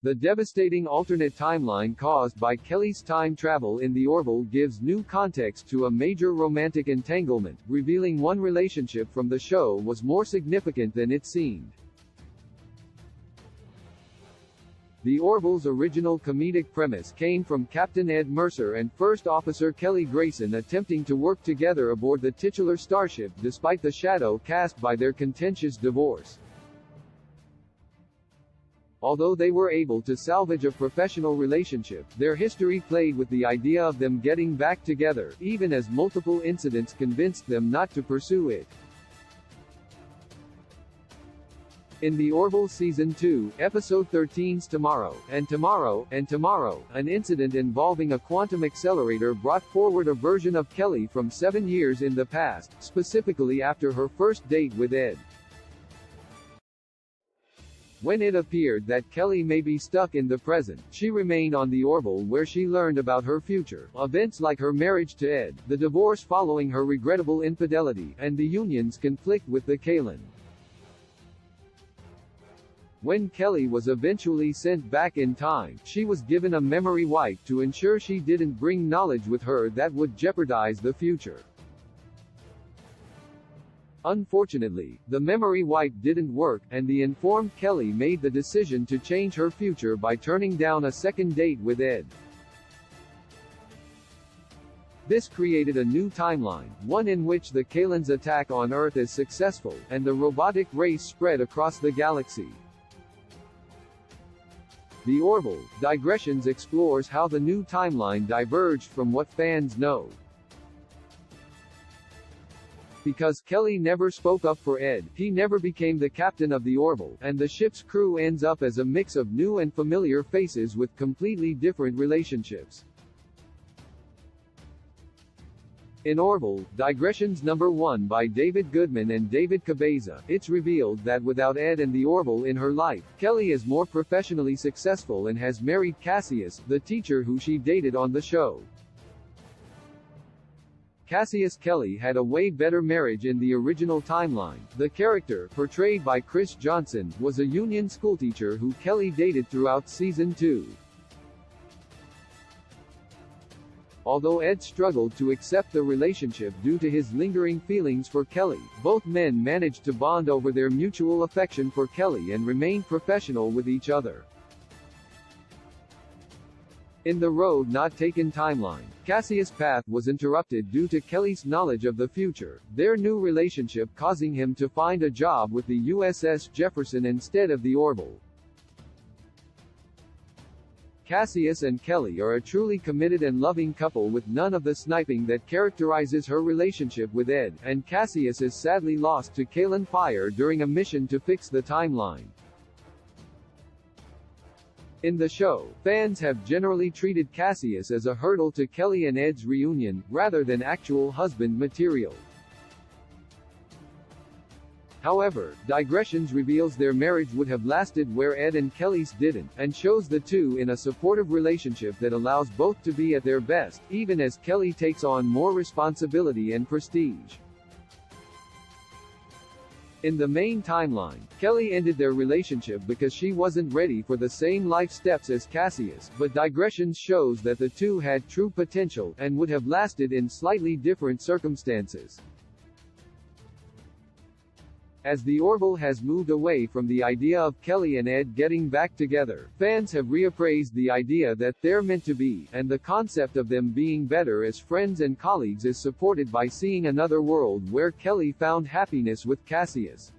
The devastating alternate timeline caused by Kelly's time travel in the Orville gives new context to a major romantic entanglement, revealing one relationship from the show was more significant than it seemed. The Orville's original comedic premise came from Captain Ed Mercer and First Officer Kelly Grayson attempting to work together aboard the titular starship despite the shadow cast by their contentious divorce. Although they were able to salvage a professional relationship, their history played with the idea of them getting back together, even as multiple incidents convinced them not to pursue it. In the Orville Season 2, Episode 13's Tomorrow, and Tomorrow, an incident involving a quantum accelerator brought forward a version of Kelly from 7 years in the past, specifically after her first date with Ed. When it appeared that Kelly may be stuck in the present, she remained on the Orville where she learned about her future, events like her marriage to Ed, the divorce following her regrettable infidelity, and the union's conflict with the Kaylin. When Kelly was eventually sent back in time, she was given a memory wipe to ensure she didn't bring knowledge with her that would jeopardize the future. Unfortunately, the memory wipe didn't work, and the informed Kelly made the decision to change her future by turning down a second date with Ed. This created a new timeline, one in which the Kaylin's attack on Earth is successful, and the robotic race spread across the galaxy. The Orville, Digressions explores how the new timeline diverged from what fans know. Because Kelly never spoke up for Ed, he never became the captain of the Orville, and the ship's crew ends up as a mix of new and familiar faces with completely different relationships. In Orville, Digressions number 1 by David Goodman and David Cabeza, it's revealed that without Ed and the Orville in her life, Kelly is more professionally successful and has married Cassius, the teacher who she dated on the show. Cassius Kelly had a way better marriage in the original timeline. The character, portrayed by Chris Johnson, was a union schoolteacher who Kelly dated throughout Season 2. Although Ed struggled to accept the relationship due to his lingering feelings for Kelly, both men managed to bond over their mutual affection for Kelly and remained professional with each other. In the Road Not Taken timeline, Cassius' path was interrupted due to Kelly's knowledge of the future, their new relationship causing him to find a job with the USS Jefferson instead of the Orville. Cassius and Kelly are a truly committed and loving couple with none of the sniping that characterizes her relationship with Ed, and Cassius is sadly lost to Kaylin Fire during a mission to fix the timeline. In the show, fans have generally treated Cassius as a hurdle to Kelly and Ed's reunion, rather than actual husband material. However, Digressions reveals their marriage would have lasted where Ed and Kelly's didn't, and shows the two in a supportive relationship that allows both to be at their best, even as Kelly takes on more responsibility and prestige. In the main timeline, Kelly ended their relationship because she wasn't ready for the same life steps as Cassius, but Digressions shows that the two had true potential, and would have lasted in slightly different circumstances. As the Orville has moved away from the idea of Kelly and Ed getting back together, fans have reappraised the idea that they're meant to be, and the concept of them being better as friends and colleagues is supported by seeing another world where Kelly found happiness with Cassius.